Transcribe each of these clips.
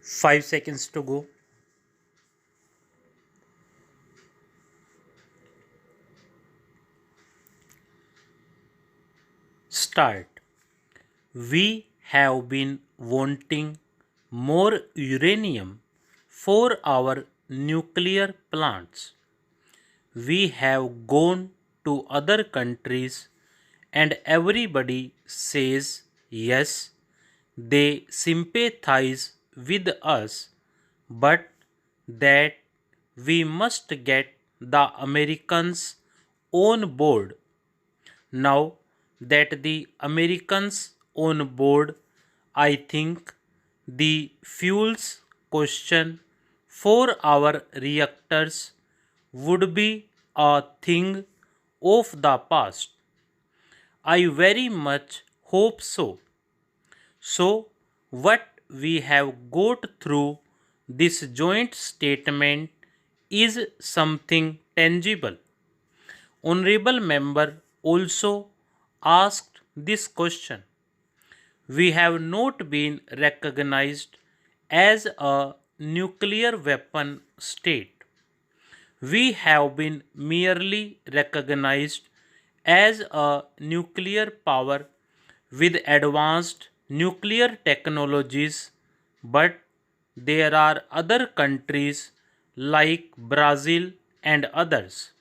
5 seconds to go. Start. We have been wanting more uranium for our nuclear plants. We have gone to other countries and everybody says yes, they sympathize with us, but that we must get the Americans on board. Now that the Americans on board, I think the fuels question for our reactors would be a thing of the past. I very much hope so. So, what we have got through this joint statement is something tangible. Honorable member also asked this question. We have not been recognized as a nuclear weapon state. We have been merely recognized as a nuclear power with advanced nuclear technologies, but there are other countries like Brazil and others.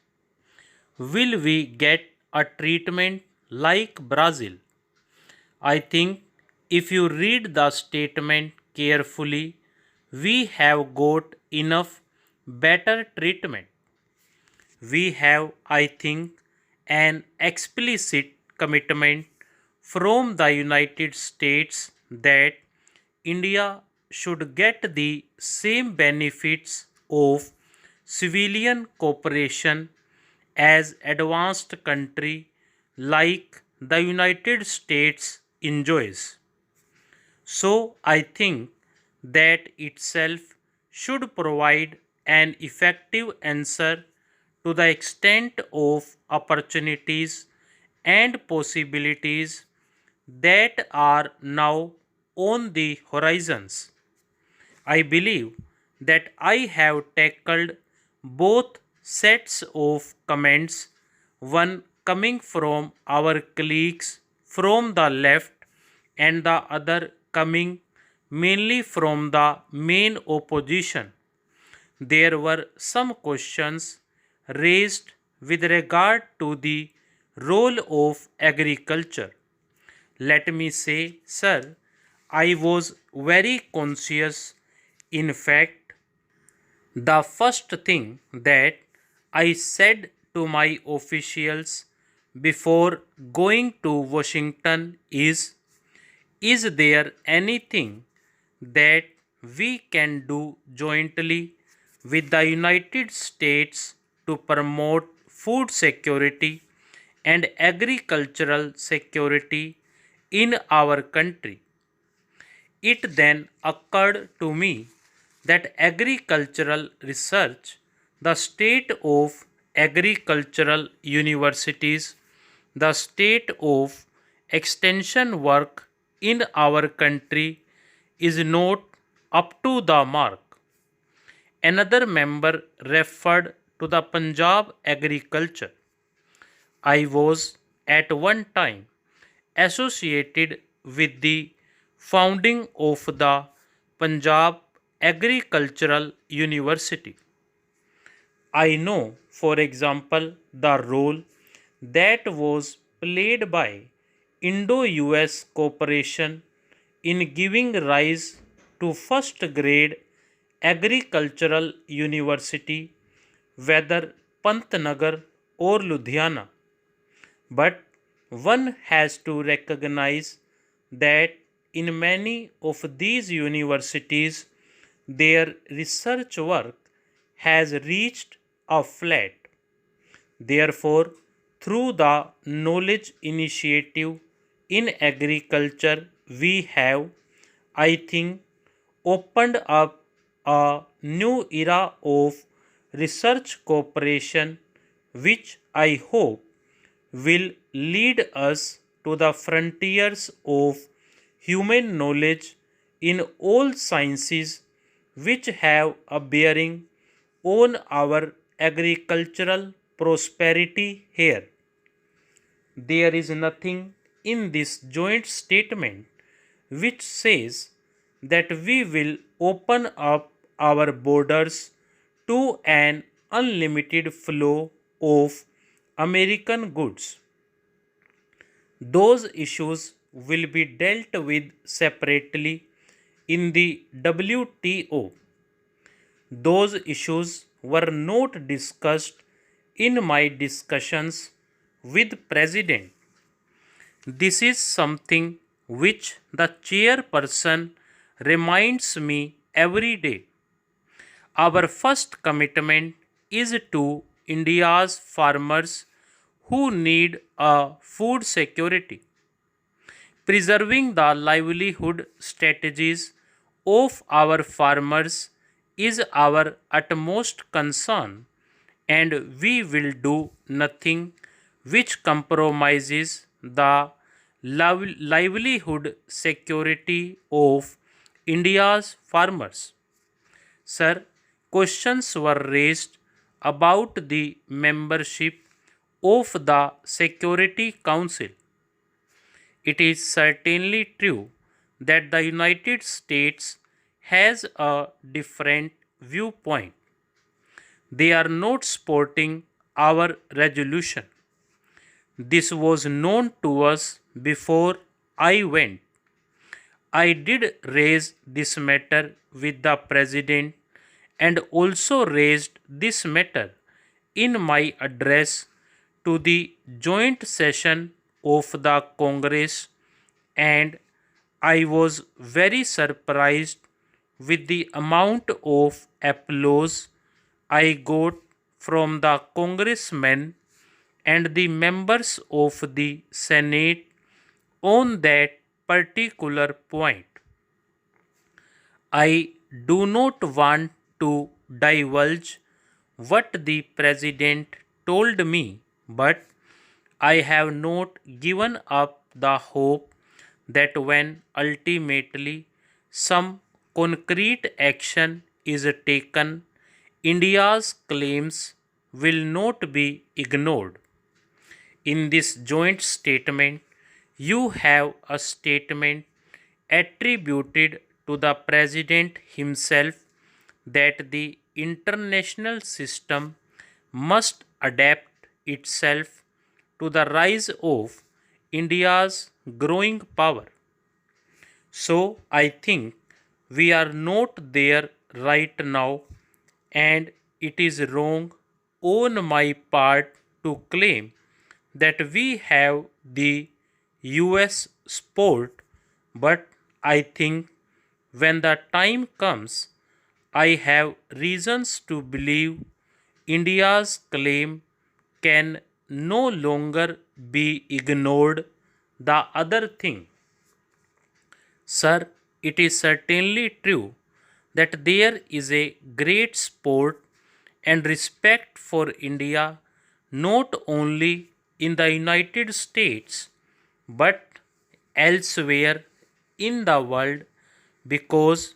Will we get a treatment like Brazil? I think if you read the statement carefully, we have got enough better treatment. We have, I think, an explicit commitment from the United States that India should get the same benefits of civilian cooperation as advanced country like the United States enjoys. So I think that itself should provide an effective answer to the extent of opportunities and possibilities that are now on the horizons. I believe that I have tackled both sets of comments, one coming from our colleagues from the left and the other coming mainly from the main opposition. There were some questions raised with regard to the role of agriculture. Let me say, sir, I was very conscious. In fact, the first thing that I said to my officials before going to Washington is there anything that we can do jointly with the United States to promote food security and agricultural security in our country? It then occurred to me that agricultural research, the state of agricultural universities, the state of extension work in our country is not up to the mark. Another member referred to the Punjab agriculture. I was at one time associated with the founding of the Punjab Agricultural University. I know, for example, the role that was played by Indo US cooperation in giving rise to first grade agricultural university, whether Pantnagar or Ludhiana. But one has to recognize that in many of these universities, their research work has reached a flat. Therefore, through the knowledge initiative in agriculture, we have, I think, opened up a new era of research cooperation, which I hope will lead us to the frontiers of human knowledge in all sciences which have a bearing on our agricultural prosperity here. There is nothing in this joint statement which says that we will open up our borders to an unlimited flow of American goods. Those issues will be dealt with separately in the WTO. Those issues were not discussed in my discussions with President. This is something which the chairperson reminds me every day. Our first commitment is to India's farmers who need a food security. Preserving the livelihood strategies of our farmers is our utmost concern, and we will do nothing which compromises the livelihood security of India's farmers. Sir, questions were raised about the membership of the Security Council. It is certainly true that the United States has a different viewpoint. They are not supporting our resolution. This was known to us before I went. I did raise this matter with the President and also raised this matter in my address to the joint session of the Congress, and I was very surprised with the amount of applause I got from the congressmen and the members of the Senate on that particular point. I do not want to divulge what the President told me, but I have not given up the hope that when ultimately some concrete action is taken, India's claims will not be ignored. In this joint statement, you have a statement attributed to the President himself that the international system must adapt itself to the rise of India's growing power. So I think we are not there right now, and it is wrong on my part to claim that we have the US support, but I think when the time comes, I have reasons to believe India's claim can no longer be ignored. The other thing, sir, it is certainly true that there is a great support and respect for India not only in the United States but elsewhere in the world because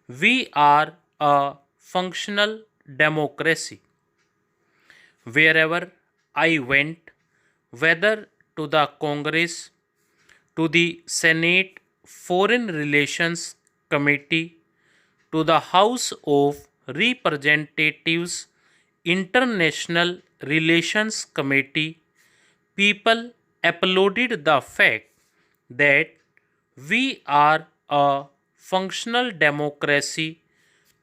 we are a functional democracy. Wherever I went, whether to the Congress, to the Senate Foreign Relations Committee, to the House of Representatives International Relations Committee, people applauded the fact that we are a functional democracy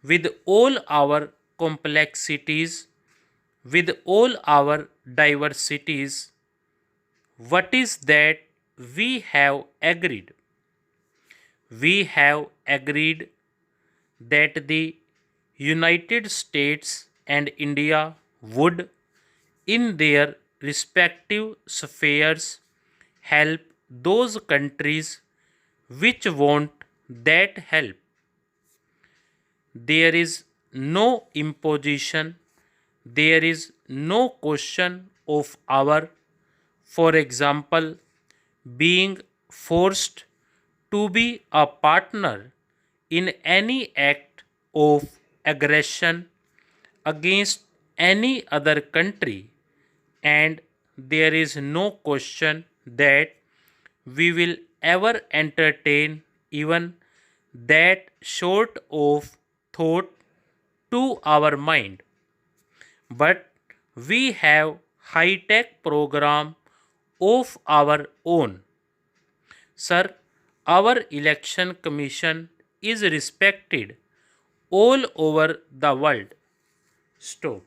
with all our complexities, with all our diversities. What is that we have agreed? We have agreed that the United States and India would, in their respective spheres, help those countries which want that help. There is no imposition, there is no question of our, for example, being forced to be a partner in any act of aggression against any other country, and there is no question that we will ever entertain even that sort of thought to our mind. But we have high-tech program of our own. Sir, our election commission is respected all over the world. Stop.